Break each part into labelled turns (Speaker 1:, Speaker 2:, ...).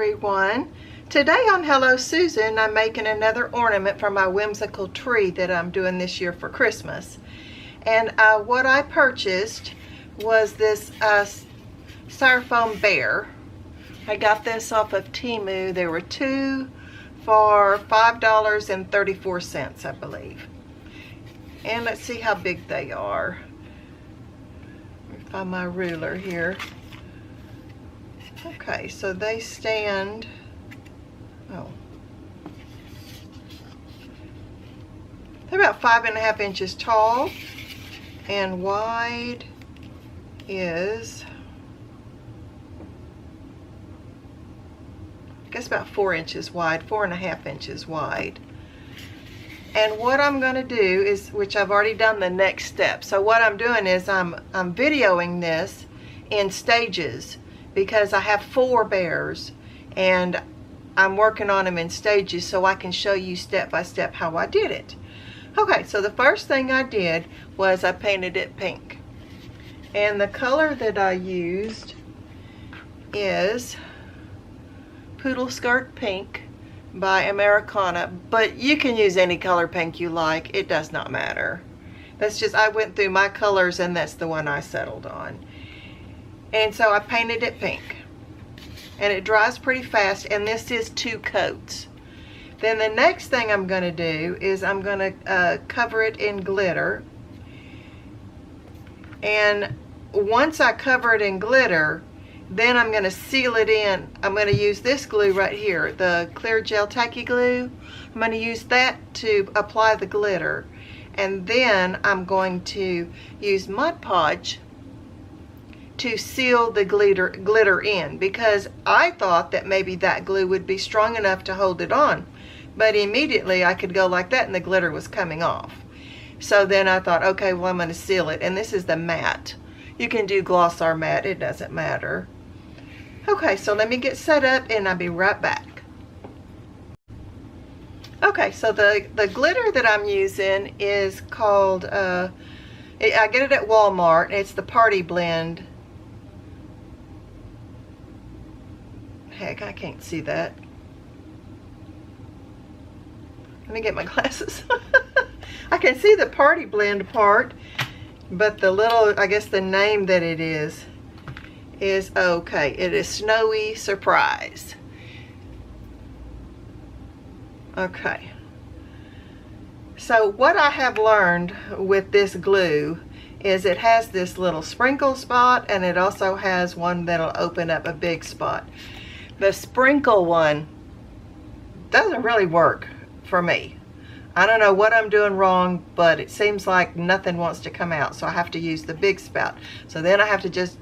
Speaker 1: everyone. Today on Hello Susan, I'm making another ornament for my whimsical tree that I'm doing this year for Christmas. And what I purchased was this styrofoam bear. I got this off of Temu. There were two for $5.34, I believe. And let's see how big they are. Let me find my ruler here. Okay, so they stand, they're about 5.5 inches tall, and wide is, I guess about 4 inches wide, 4.5 inches wide. And what I'm going to do is, which I've already done the next step. So what I'm doing is I'm videoing this in stages because I have 4 bears and I'm working on them in stages so I can show you step by step how I did it. Okay, so the first thing I did was I painted it pink. And the color that I used is Poodle Skirt Pink by Americana, but you can use any color pink you like. It does not matter. That's just, I went through my colors and that's the one I settled on. And so I painted it pink. And it dries pretty fast, and this is 2 coats. Then the next thing I'm going to do is I'm going to cover it in glitter. And once I cover it in glitter, then I'm going to seal it in. I'm going to use this glue right here, the clear gel tacky glue. I'm going to use that to apply the glitter. And then I'm going to use Mod Podge to seal the glitter in, because I thought that maybe that glue would be strong enough to hold it on. But immediately I could go like that and the glitter was coming off. So then I thought, okay, well, I'm going to seal it. And this is the matte. You can do gloss or matte, it doesn't matter. Okay, so let me get set up and I'll be right back. Okay, so the glitter that I'm using is called, I get it at Walmart. It's the Party Blend. Heck, I can't see that. Let me get my glasses. I can see the Party Blend part, but the little, I guess the name that it is okay. It is Snowy Surprise. Okay. So what I have learned with this glue is it has this little sprinkle spot, and it also has one that'll open up a big spot. The sprinkle one doesn't really work for me. I don't know what I'm doing wrong, but it seems like nothing wants to come out, so I have to use the big spout. So then I have to just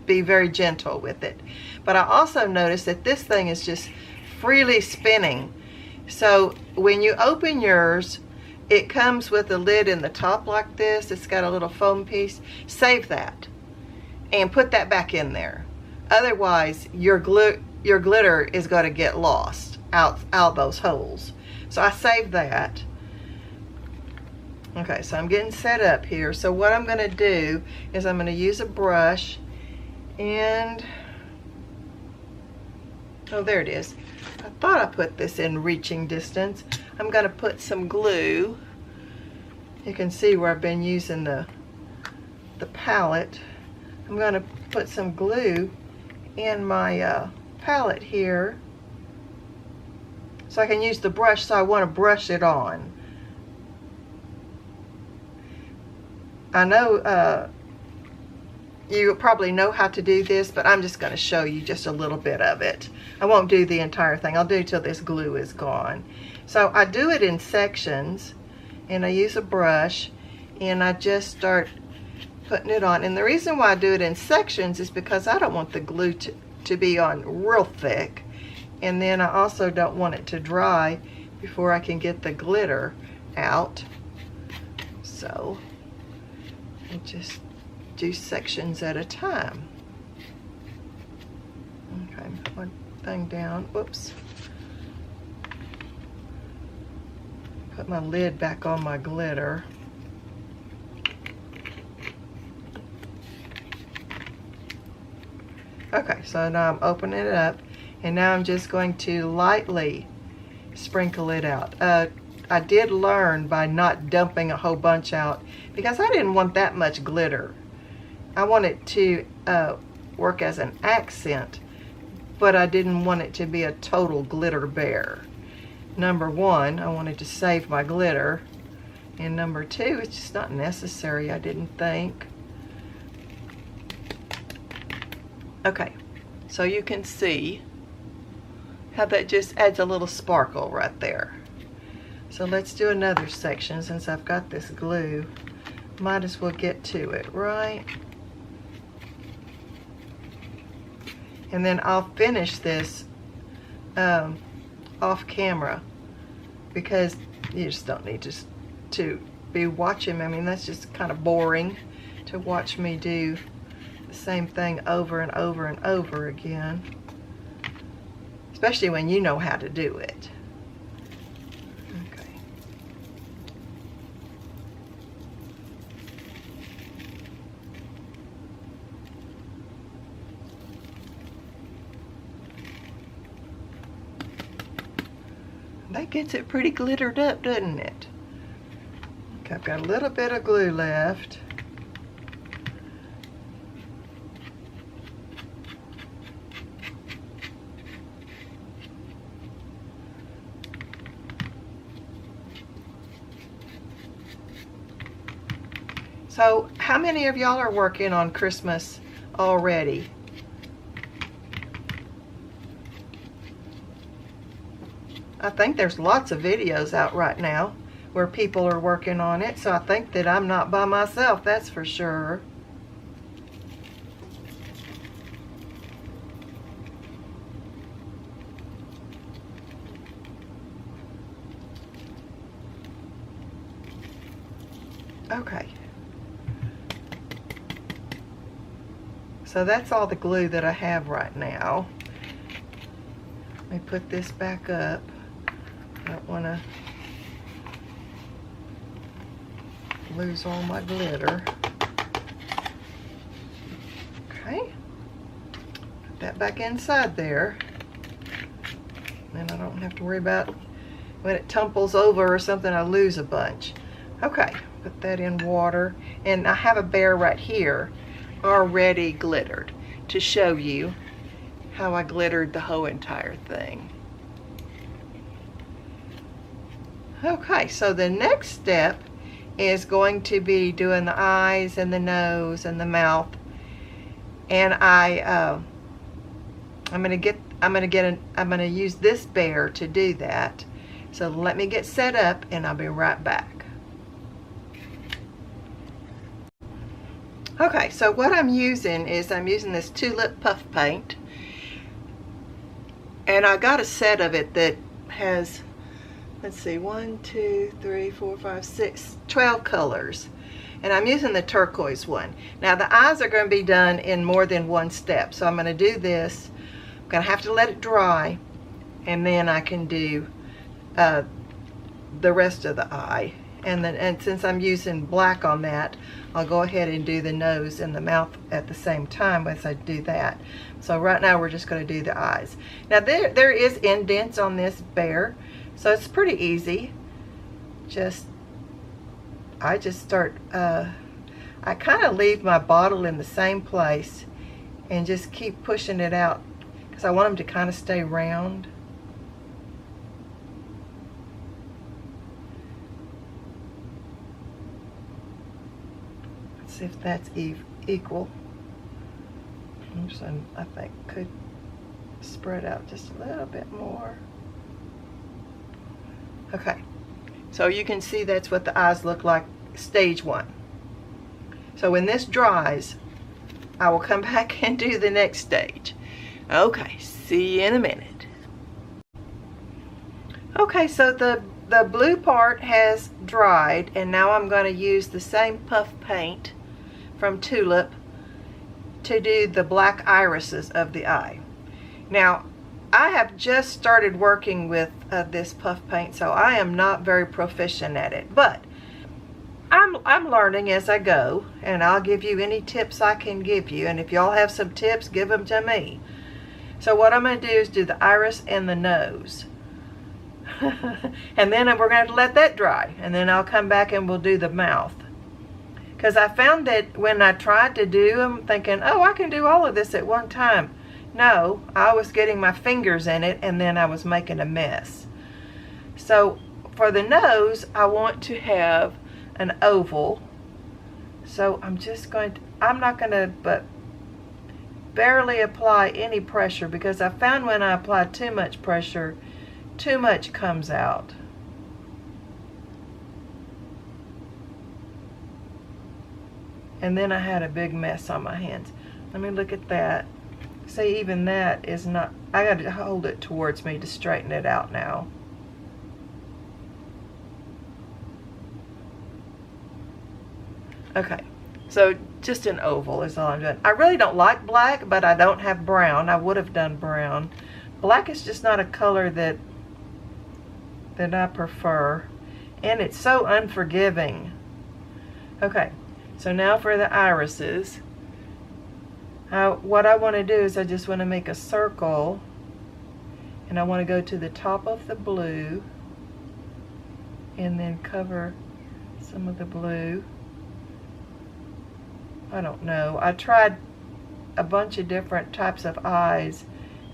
Speaker 1: be very gentle with it. But I also noticed that this thing is just freely spinning. So when you open yours, it comes with a lid in the top like this. It's got a little foam piece. Save that and put that back in there. Otherwise, your glitter is going to get lost out those holes. So I saved that. Okay, so I'm getting set up here. So what I'm going to do is I'm going to use a brush and, oh, there it is. I thought I put this in reaching distance. I'm going to put some glue. You can see where I've been using the palette. I'm going to put some glue in my palette here so I can use the brush, so I want to brush it on. I know you probably know how to do this, but I'm just going to show you just a little bit of it. I won't do the entire thing. I'll do till this glue is gone. So I do it in sections, and I use a brush, and I just start putting it on. And the reason why I do it in sections is because I don't want the glue to be on real thick. And then I also don't want it to dry before I can get the glitter out. So I just do sections at a time. Okay, one thing down. Whoops. Put my lid back on my glitter. Okay, so now I'm opening it up And now I'm just going to lightly sprinkle it out. I did learn by not dumping a whole bunch out because I didn't want that much glitter. I want it to work as an accent, but I didn't want it to be a total glitter bear. Number one, I wanted to save my glitter. And number two, it's just not necessary, I didn't think. Okay, so you can see how that just adds a little sparkle right there. So let's do another section since I've got this glue. Might as well get to it, right? And then I'll finish this off camera because you just don't need to be watching. I mean, that's just kind of boring to watch me do the same thing over and over and over again, especially when you know how to do it. Okay. That gets it pretty glittered up, doesn't it? Okay, I've got a little bit of glue left. So, how many of y'all are working on Christmas already? I think there's lots of videos out right now where people are working on it, so I think that I'm not by myself, that's for sure. Okay. So that's all the glue that I have right now. Let me put this back up. I don't want to lose all my glitter. Okay. Put that back inside there. Then I don't have to worry about when it tumbles over or something, I lose a bunch. Okay, put that in water. And I have a bear right here already glittered to show you how I glittered the whole entire thing. Okay, so the next step is going to be doing the eyes and the nose and the mouth. And I'm gonna use this bear to do that. So let me get set up and I'll be right back. Okay, so what I'm using is this tulip puff paint. And I got a set of it that has, let's see, 1, 2, 3, 4, 5, 6, 12 colors. And I'm using the turquoise one. Now the eyes are going to be done in more than one step. So I'm going to do this. I'm going to have to let it dry. And then I can do the rest of the eye. And since I'm using black on that, I'll go ahead and do the nose and the mouth at the same time as I do that. So right now we're just going to do the eyes. Now there is indents on this bear, so it's pretty easy. I just start, I kind of leave my bottle in the same place and just keep pushing it out because I want them to kind of stay round. Let's see if that's equal. Oops, I think could spread out just a little bit more. Okay, so you can see that's what the eyes look like, stage one. So when this dries, I will come back and do the next stage. Okay, see you in a minute. Okay, so the blue part has dried, and now I'm going to use the same puff paint from Tulip to do the black irises of the eye. Now, I have just started working with this puff paint, so I am not very proficient at it, but I'm learning as I go, and I'll give you any tips I can give you, and if y'all have some tips, give them to me. So what I'm going to do is do the iris and the nose. And then we're going to have to let that dry. And then I'll come back and we'll do the mouth. Because I found that when I tried to do them, thinking, oh, I can do all of this at one time. No, I was getting my fingers in it and then I was making a mess. So for the nose, I want to have an oval. So I'm just going to, I'm not going to but barely apply any pressure, because I found when I apply too much pressure, too much comes out. And then I had a big mess on my hands. Let me look at that. See, even that is not, I got to hold it towards me to straighten it out now. Okay, so just an oval is all I'm doing. I really don't like black, but I don't have brown. I would have done brown. Black is just not a color that I prefer, and it's so unforgiving. Okay, so now for the irises. What I want to do is I just want to make a circle, and I want to go to the top of the blue and then cover some of the blue. I don't know. I tried a bunch of different types of eyes,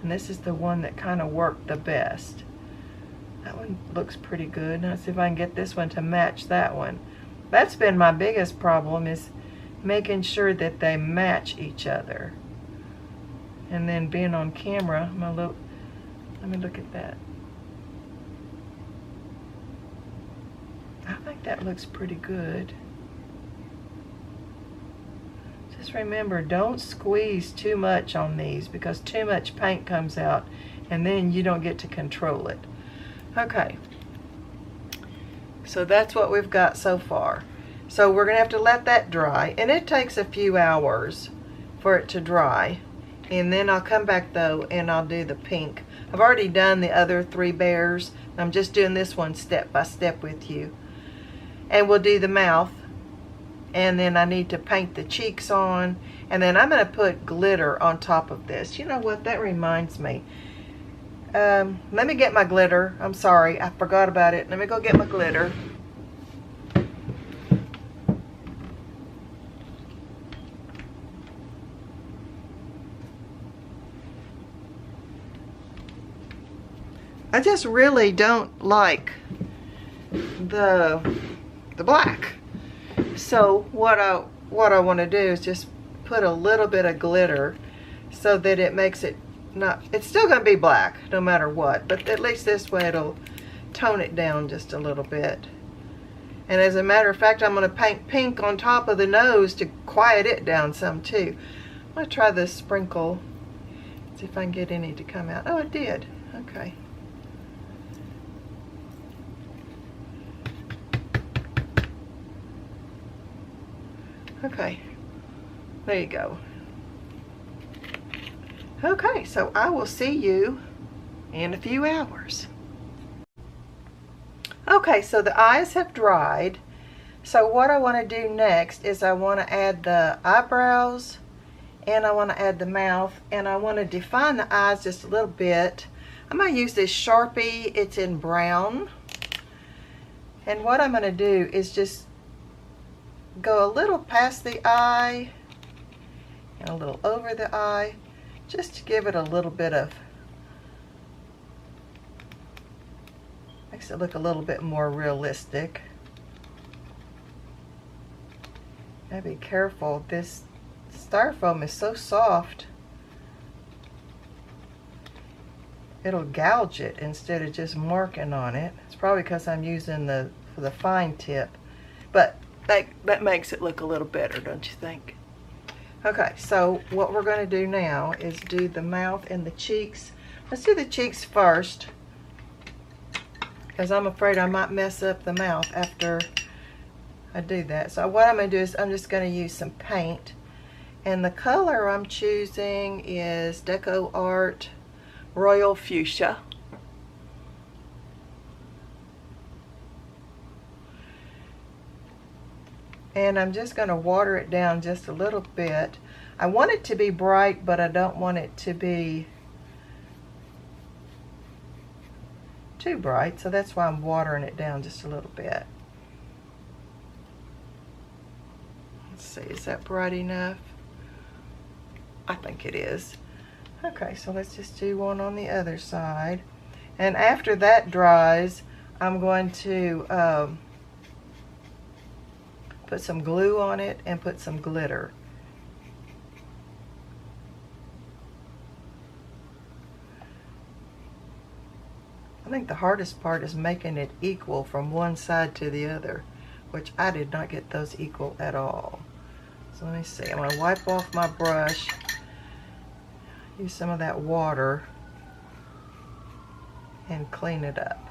Speaker 1: and this is the one that kind of worked the best. That one looks pretty good. Now let's see if I can get this one to match that one. That's been my biggest problem, is making sure that they match each other. And then being on camera, let me look at that. I think that looks pretty good. Just remember, don't squeeze too much on these, because too much paint comes out and then you don't get to control it. Okay, so that's what we've got so far. So we're gonna have to let that dry, and it takes a few hours for it to dry. And then I'll come back though and I'll do the pink. I've already done the other 3 bears. I'm just doing this one step by step with you. And we'll do the mouth. And then I need to paint the cheeks on, and then I'm going to put glitter on top of this. You know what, that reminds me. Let me get my glitter. I'm sorry, I forgot about it. Let me go get my glitter. I just really don't like the black. So what I want to do is just put a little bit of glitter so that it makes it not, it's still going to be black no matter what, but at least this way it'll tone it down just a little bit. And as a matter of fact, I'm going to paint pink on top of the nose to quiet it down some too. I'm going to try this sprinkle, see if I can get any to come out. Oh, it did. Okay. Okay, there you go. Okay, so I will see you in a few hours. Okay, so the eyes have dried. So what I want to do next is I want to add the eyebrows, and I want to add the mouth, and I want to define the eyes just a little bit. I'm going to use this Sharpie. It's in brown. And what I'm going to do is just go a little past the eye and a little over the eye, just to give it a little bit of, makes it look a little bit more realistic. Gotta be careful, this styrofoam is so soft, it'll gouge it instead of just marking on it. It's probably because I'm using the fine tip, but that makes it look a little better, don't you think? Okay, so what we're going to do now is do the mouth and the cheeks. Let's do the cheeks first, because I'm afraid I might mess up the mouth after I do that. So what I'm going to do is I'm just going to use some paint, and the color I'm choosing is Deco Art Royal Fuchsia. And I'm just going to water it down just a little bit. I want it to be bright, but I don't want it to be too bright, so that's why I'm watering it down just a little bit. Let's see, is that bright enough? I think it is. Okay, so let's just do one on the other side. And after that dries, I'm going to put some glue on it and put some glitter. I think the hardest part is making it equal from one side to the other, which I did not get those equal at all. So let me see, I'm going to wipe off my brush, use some of that water, and clean it up.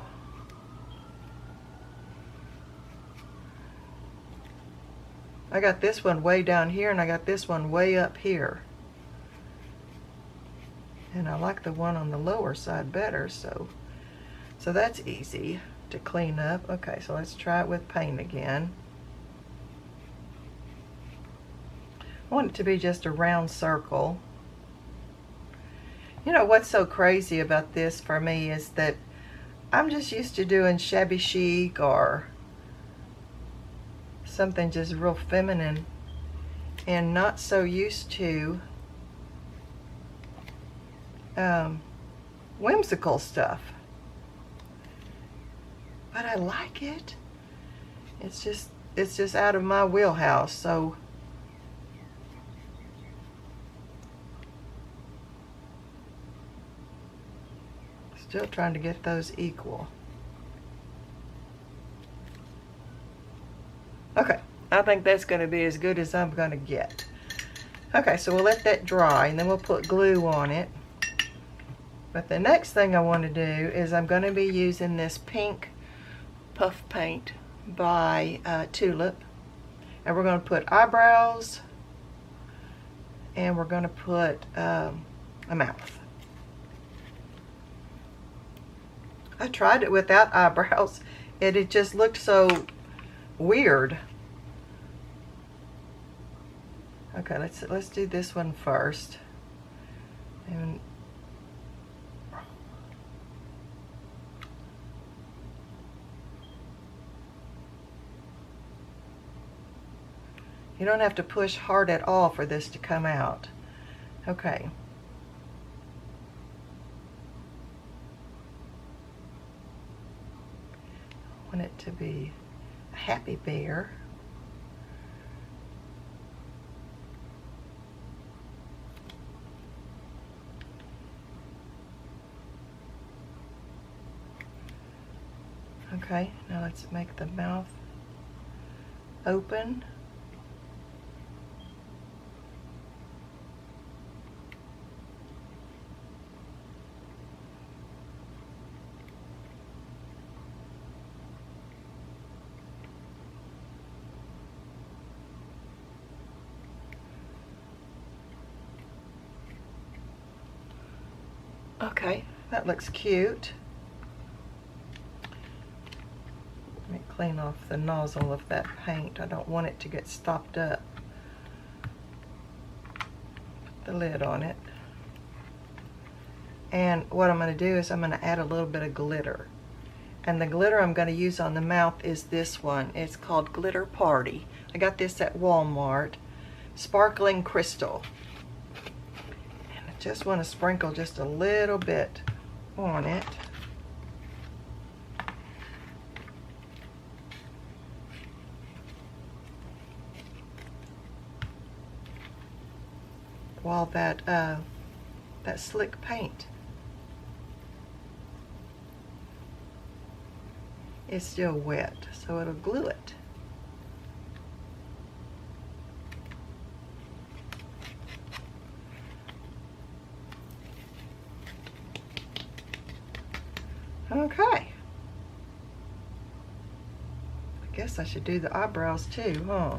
Speaker 1: I got this one way down here and I got this one way up here. And I like the one on the lower side better, so that's easy to clean up. Okay, so let's try it with paint again. I want it to be just a round circle. You know what's so crazy about this for me is that I'm just used to doing shabby chic or something just real feminine and not so used to whimsical stuff. But I like it. It's just out of my wheelhouse, so still trying to get those equal. Okay, I think that's going to be as good as I'm going to get. Okay, so we'll let that dry and then we'll put glue on it. But the next thing I want to do is I'm going to be using this pink puff paint by Tulip, and we're going to put eyebrows and we're going to put a mouth. I tried it without eyebrows and it just looked so weird. Okay, let's do this one first. And you don't have to push hard at all for this to come out. Okay. I want it to be a happy bear. Okay, now let's make the mouth open. Okay, that looks cute. Let me clean off the nozzle of that paint. I don't want it to get stopped up. Put the lid on it. And what I'm going to do is I'm going to add a little bit of glitter. And the glitter I'm going to use on the mouth is this one. It's called Glitter Party. I got this at Walmart. Sparkling Crystal. Just want to sprinkle just a little bit on it. While that slick paint is still wet, so it'll glue it. Okay. I guess I should do the eyebrows too, huh?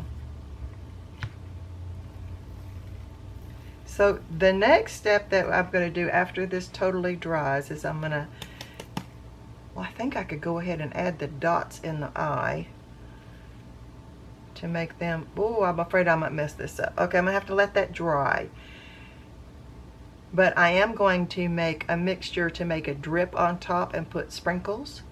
Speaker 1: So the next step that I'm going to do after this totally dries is I'm going to, well, I think I could go ahead and add the dots in the eye to make them, oh, I'm afraid I might mess this up. Okay, I'm going to have to let that dry. but I am going to make a mixture to make a drip on top and put sprinkles,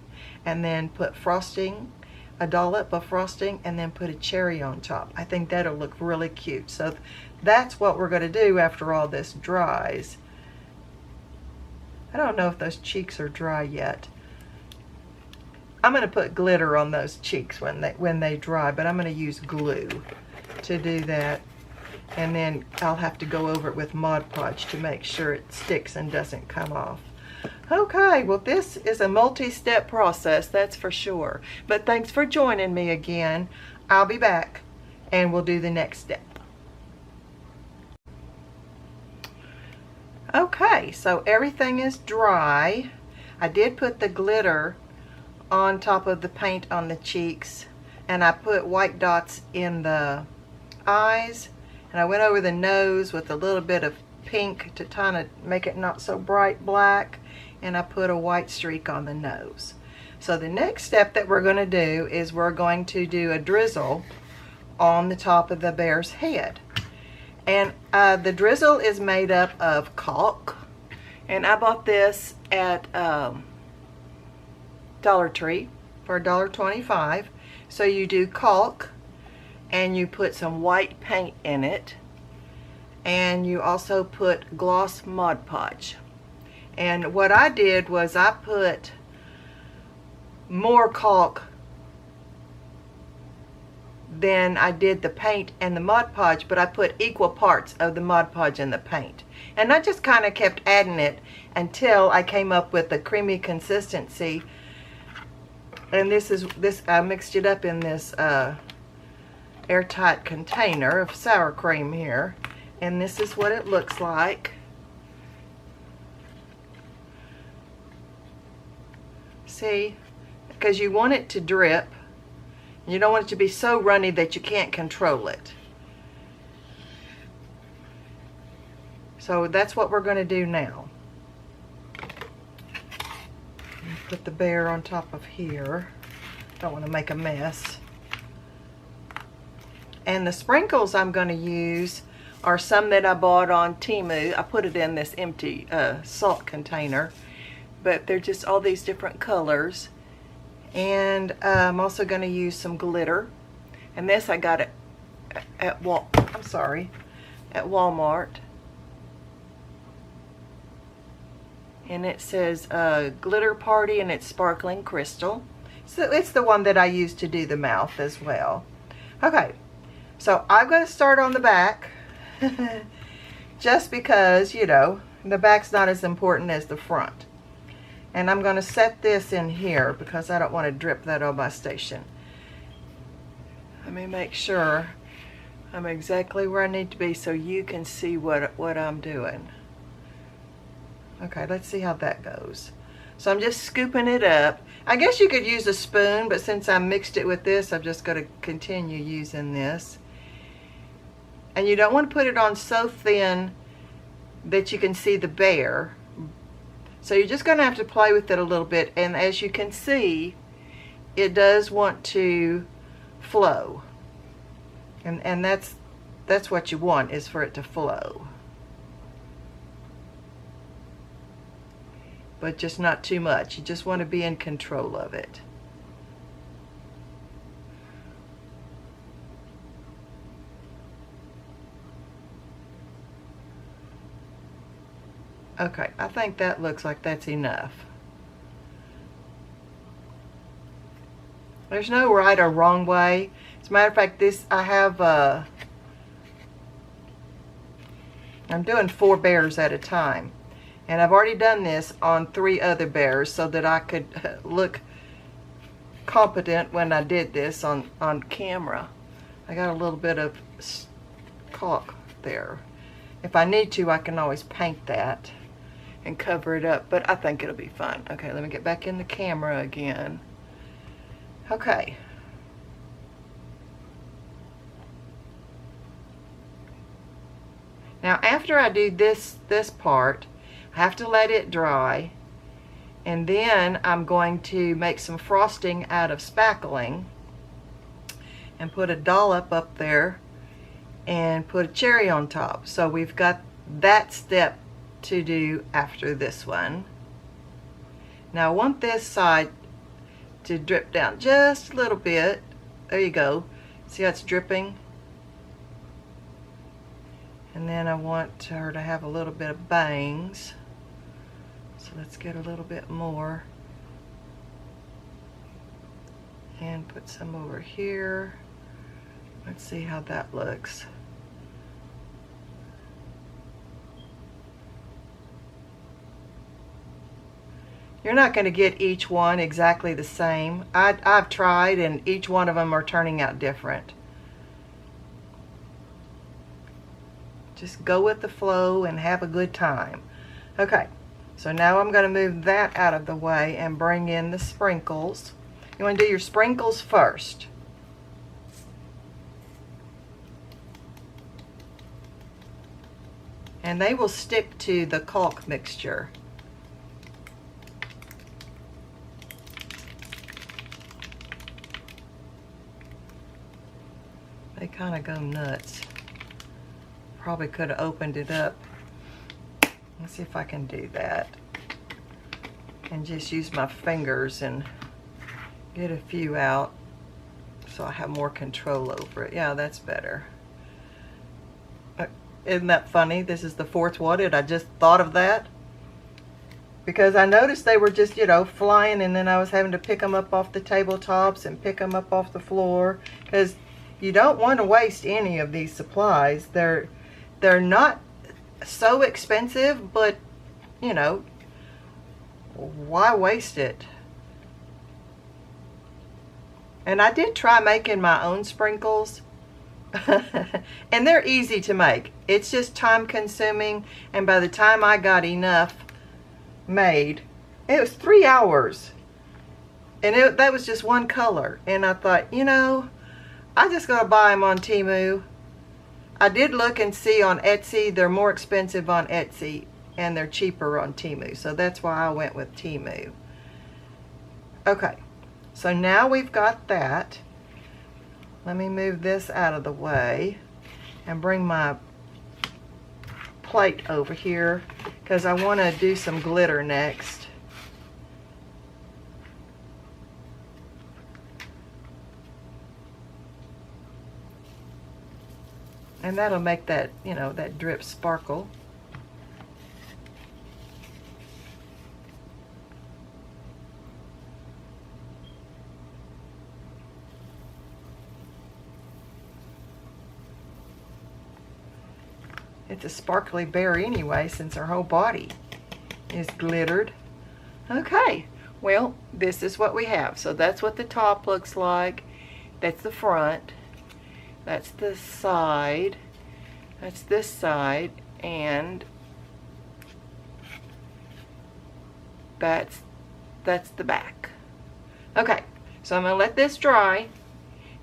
Speaker 1: and then put frosting, a dollop of frosting, and then put a cherry on top. I think that'll look really cute. So that's what we're going to do after all this dries. I don't know if those cheeks are dry yet. I'm going to put glitter on those cheeks when they dry, but I'm going to use glue to do that. And then I'll have to go over it with Mod Podge to make sure it sticks and doesn't come off. Okay, well this is a multi-step process, that's for sure. But thanks for joining me again. I'll be back and we'll do the next step. Okay, so everything is dry. I did put the glitter on top of the paint on the cheeks, and I put white dots in the eyes, and I went over the nose with a little bit of pink to kind of make it not so bright black, and I put a white streak on the nose. So the next step that we're going to do is we're going to do a drizzle on the top of the bear's head. And the drizzle is made up of caulk, and I bought this at Dollar Tree for $1.25. So you do caulk, and you put some white paint in it, and you also put gloss Mod Podge. And what I did was I put more caulk than I did the paint and the Mod Podge, but I put equal parts of the Mod Podge and the paint. And I just kind of kept adding it until I came up with a creamy consistency. And this I mixed it up in this airtight container of sour cream here, and this is what it looks like. See, because you want it to drip. You don't want it to be so runny that you can't control it. So that's what we're going to do now. Put the bear on top of here. Don't want to make a mess. And the sprinkles I'm going to use are some that I bought on Temu. I put it in this empty salt container, but they're just all these different colors. And I'm also going to use some glitter. And this I got at Walmart. And it says Glitter Party, and it's sparkling crystal. So it's the one that I use to do the mouth as well. Okay, so I'm going to start on the back just because, you know, the back's not as important as the front. And I'm going to set this in here because I don't want to drip that on my station. Let me make sure I'm exactly where I need to be so you can see what I'm doing. Okay, let's see how that goes. So I'm just scooping it up. I guess you could use a spoon, but since I mixed it with this, I'm just going to continue using this. And you don't want to put it on so thin that you can see the bear. So you're just going to have to play with it a little bit. And as you can see, it does want to flow. And that's what you want, is for it to flow. But just not too much. You just want to be in control of it. Okay, I think that looks like that's enough. There's no right or wrong way. As a matter of fact, this I have I'm doing 4 bears at a time. And I've already done this on 3 other bears so that I could look competent when I did this on camera. I got a little bit of caulk there. If I need to, I can always paint that and cover it up, but I think it'll be fun. Okay, let me get back in the camera again. Okay. Now after I do this part, I have to let it dry, and then I'm going to make some frosting out of spackling and put a dollop up there and put a cherry on top. So we've got that step to do after this one. Now I want this side to drip down just a little bit. There you go. See how it's dripping? And then I want her to have a little bit of bangs. So let's get a little bit more. And put some over here. Let's see how that looks. You're not going to get each one exactly the same. I've tried, and each one of them are turning out different. Just go with the flow and have a good time. Okay, so now I'm going to move that out of the way and bring in the sprinkles. You want to do your sprinkles first. And they will stick to the caulk mixture. They kind of go nuts. Probably could have opened it up. Let's see if I can do that. And just use my fingers and get a few out so I have more control over it. Yeah, that's better. Isn't that funny? This is the fourth one, and I just thought of that. Because I noticed they were just, you know, flying, and then I was having to pick them up off the tabletops and pick them up off the floor. Because you don't want to waste any of these supplies. They're not so expensive, but, you know, why waste it? And I did try making my own sprinkles. And they're easy to make. It's just time consuming, and by the time I got enough made, it was 3 hours. And that was just one color. And I thought, you know, I'm just going to buy them on Temu. I did look and see on Etsy. They're more expensive on Etsy, and they're cheaper on Temu. So that's why I went with Temu. Okay, so now we've got that. Let me move this out of the way and bring my plate over here because I want to do some glitter next. And that'll make that, you know, that drip sparkle. It's a sparkly bear anyway, since her whole body is glittered. Okay, well, this is what we have. So that's what the top looks like. That's the front. That's the side. That's this side. And that's the back. Okay, so I'm going to let this dry.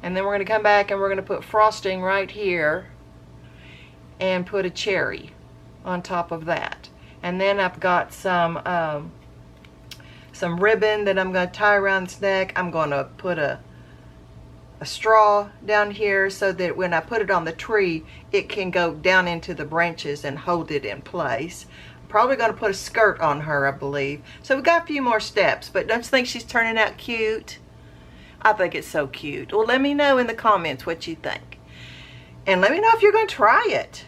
Speaker 1: And then we're going to come back and we're going to put frosting right here. And put a cherry on top of that. And then I've got some ribbon that I'm going to tie around its neck. I'm going to put a straw down here so that when I put it on the tree, it can go down into the branches and hold it in place. I'm probably going to put a skirt on her, I believe. So we've got a few more steps, but don't you think she's turning out cute? I think it's so cute. Well, let me know in the comments what you think. And let me know if you're going to try it.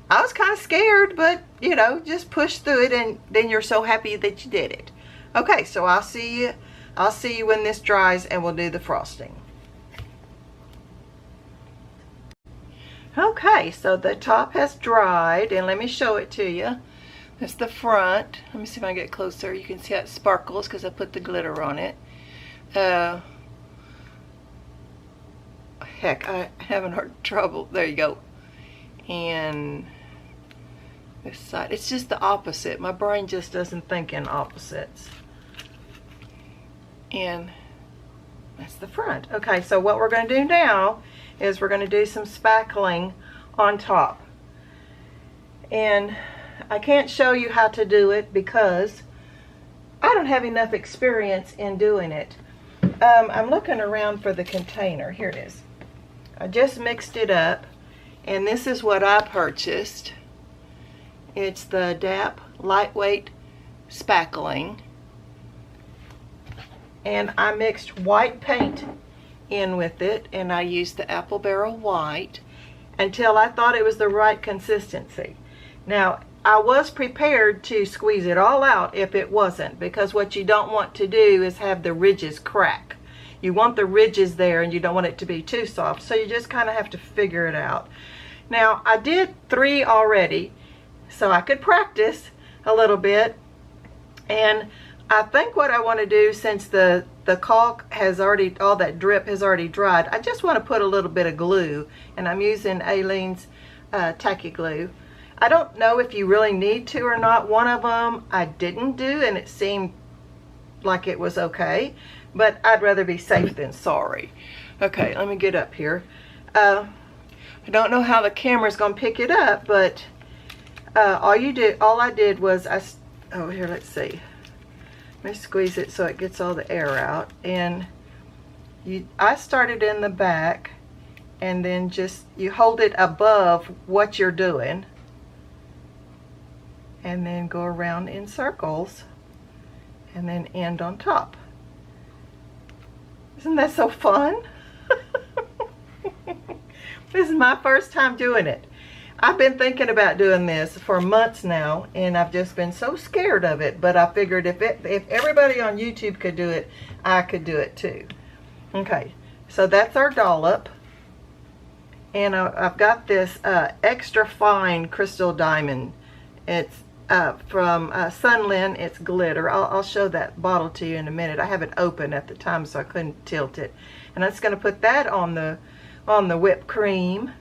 Speaker 1: I was kind of scared, but, you know, just push through it, and then you're so happy that you did it. Okay, so I'll see you when this dries, and we'll do the frosting. Okay, so the top has dried, and let me show it to you. That's the front. Let me see if I can get closer. You can see how it sparkles because I put the glitter on it. Heck, I haven't heard trouble. There you go. And this side, it's just the opposite. My brain just doesn't think in opposites. And that's the front. Okay, so what we're going to do now is we're going to do some spackling on top. And I can't show you how to do it because I don't have enough experience in doing it. I'm looking around for the container. Here it is. I just mixed it up, and this is what I purchased. It's the DAP Lightweight Spackling. And I mixed white paint in with it, and I used the Apple Barrel White until I thought it was the right consistency. Now, I was prepared to squeeze it all out if it wasn't, because what you don't want to do is have the ridges crack. You want the ridges there and you don't want it to be too soft, so you just kind of have to figure it out. Now, I did 3 already, so I could practice a little bit, and I think what I want to do, since the caulk has already, all that drip has already dried, I just want to put a little bit of glue, and I'm using Aleene's tacky glue. I don't know if you really need to or not. One of them I didn't do, and it seemed like it was okay, but I'd rather be safe than sorry. Okay, let me get up here. I don't know how the camera's gonna pick it up, but all I did was oh, here, let's see. Let me squeeze it so it gets all the air out. And I started in the back, and then just you hold it above what you're doing, and then go around in circles, and then end on top. Isn't that so fun? This is my first time doing it. I've been thinking about doing this for months now, and I've just been so scared of it, but I figured if everybody on YouTube could do it, I could do it too. Okay, so that's our dollop, and I've got this extra fine crystal diamond. It's from Sunland. It's glitter. I'll show that bottle to you in a minute. I have it open at the time, so I couldn't tilt it. And I'm just going to put that on the whipped cream.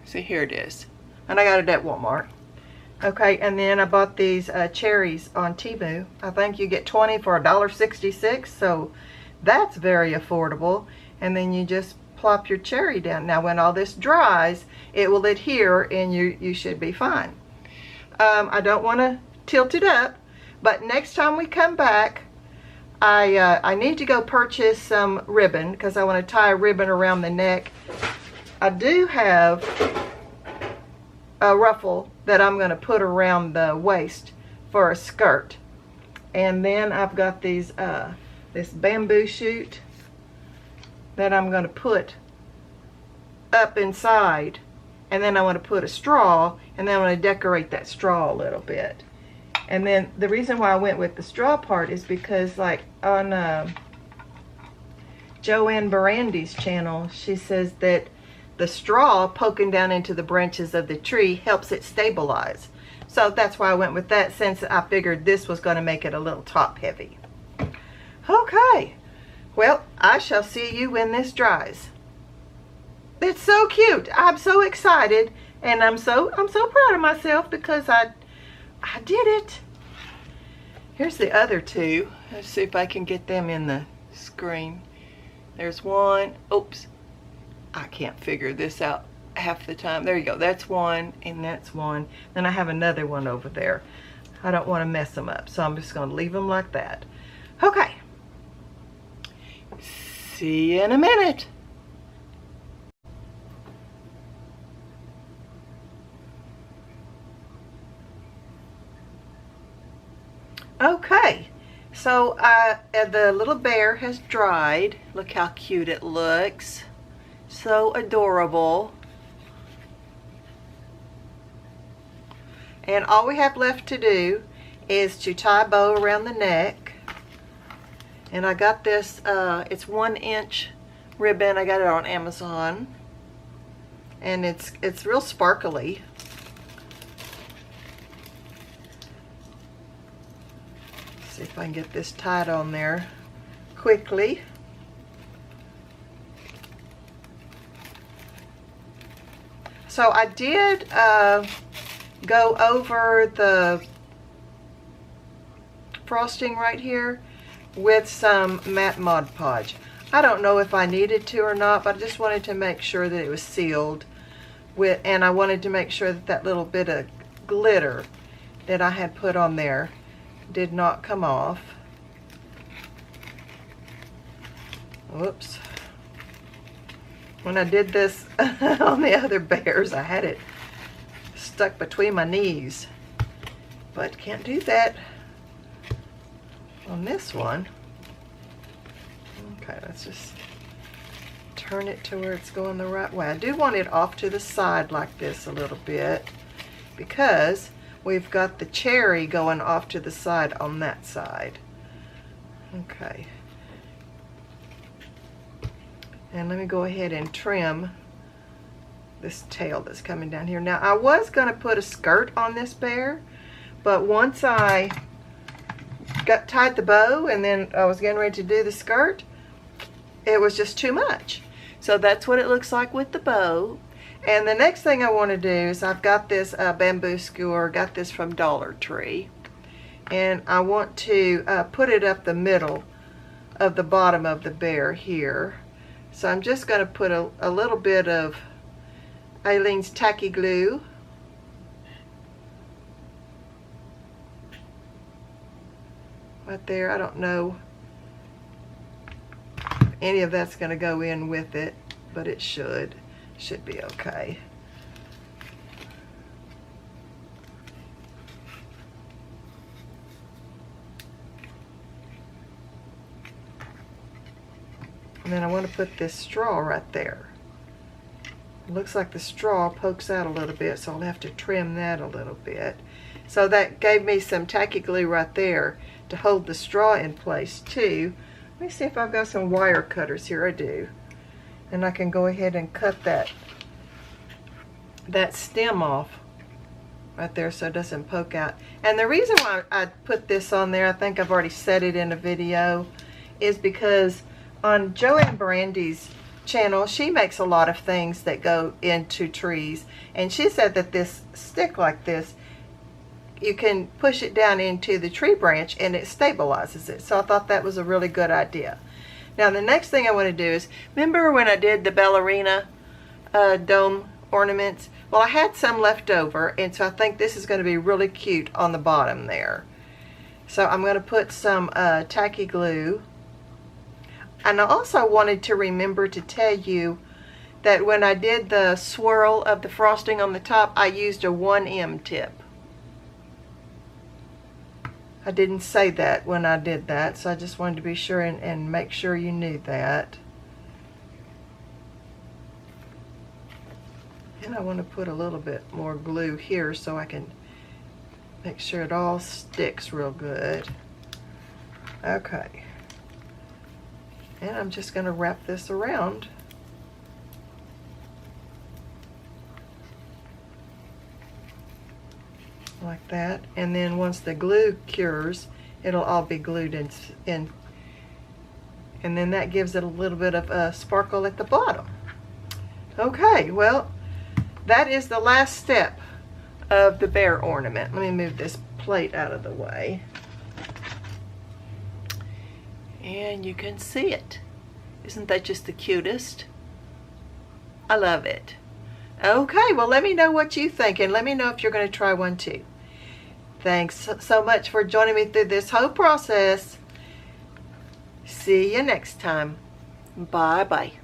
Speaker 1: See, here it is, and I got it at Walmart. Okay, and then I bought these cherries on Temu. I think you get 20 for $1.66, so that's very affordable. And then you just plop your cherry down. Now, when all this dries, it will adhere, and you should be fine. I don't want to tilt it up, but next time we come back, I need to go purchase some ribbon, because I want to tie a ribbon around the neck. I do have a ruffle that I'm going to put around the waist for a skirt. And then I've got these this bamboo shoot that I'm going to put up inside. And then I want to put a straw, and then I want to decorate that straw a little bit. And then the reason why I went with the straw part is because, like, on Joanne Barandi's channel, she says that the straw poking down into the branches of the tree helps it stabilize. So that's why I went with that, since I figured this was going to make it a little top heavy. Okay, well, I shall see you when this dries. It's so cute. I'm so excited, and I'm so proud of myself because I did it. Here's the other two. Let's see if I can get them in the screen. There's one. Oops. I can't figure this out half the time. There you go. That's one, and that's one. Then I have another one over there. I don't want to mess them up, so I'm just going to leave them like that. Okay. See you in a minute. Okay, so the little bear has dried. Look how cute it looks. So adorable. And all we have left to do is to tie a bow around the neck. And I got this, it's 1-inch ribbon. I got it on Amazon. And it's real sparkly. See if I can get this tied on there quickly. So I did go over the frosting right here with some matte Mod Podge. I don't know if I needed to or not, but I just wanted to make sure that it was sealed with, and I wanted to make sure that that little bit of glitter that I had put on there did not come off. Whoops. when I did this on the other bears, I had it stuck between my knees. But can't do that on this one. Okay, let's just turn it to where it's going the right way. I do want it off to the side like this a little bit because we've got the cherry going off to the side on that side. Okay. And let me go ahead and trim this tail that's coming down here. Now, I was going to put a skirt on this bear, but once I tied the bow and then I was getting ready to do the skirt, it was just too much. So that's what it looks like with the bow. And the next thing I want to do is I've got this bamboo skewer, got this from Dollar Tree, and I want to put it up the middle of the bottom of the bear here. So I'm just going to put a little bit of Aleene's tacky glue. Right there. I don't know if any of that's going to go in with it, but it should be okay. And then I want to put this straw right there. It looks like the straw pokes out a little bit, so I'll have to trim that a little bit. So that gave me some tacky glue right there to hold the straw in place too. Let me see if I've got some wire cutters here. I do. And I can go ahead and cut that stem off right there so it doesn't poke out. And the reason why I put this on there, I think I've already said it in a video, is because on Joanne Brandy's channel, she makes a lot of things that go into trees, and she said that this stick like this, you can push it down into the tree branch and it stabilizes it. So I thought that was a really good idea. Now the next thing I want to do is, remember when I did the ballerina dome ornaments? Well, I had some left over, and so I think this is going to be really cute on the bottom there. So I'm going to put some tacky glue. And I also wanted to remember to tell you that when I did the swirl of the frosting on the top, I used a 1M tip. I didn't say that when I did that, so I just wanted to be sure and make sure you knew that. And I want to put a little bit more glue here so I can make sure it all sticks real good. Okay. And I'm just going to wrap this around. Like that. And then once the glue cures, it'll all be glued in. And then that gives it a little bit of a sparkle at the bottom. Okay, well, that is the last step of the bear ornament. Let me move this plate out of the way. And you can see it. Isn't that just the cutest? I love it. Okay, well, let me know what you think, and let me know if you're going to try one too. Thanks so much for joining me through this whole process. See you next time. Bye-bye.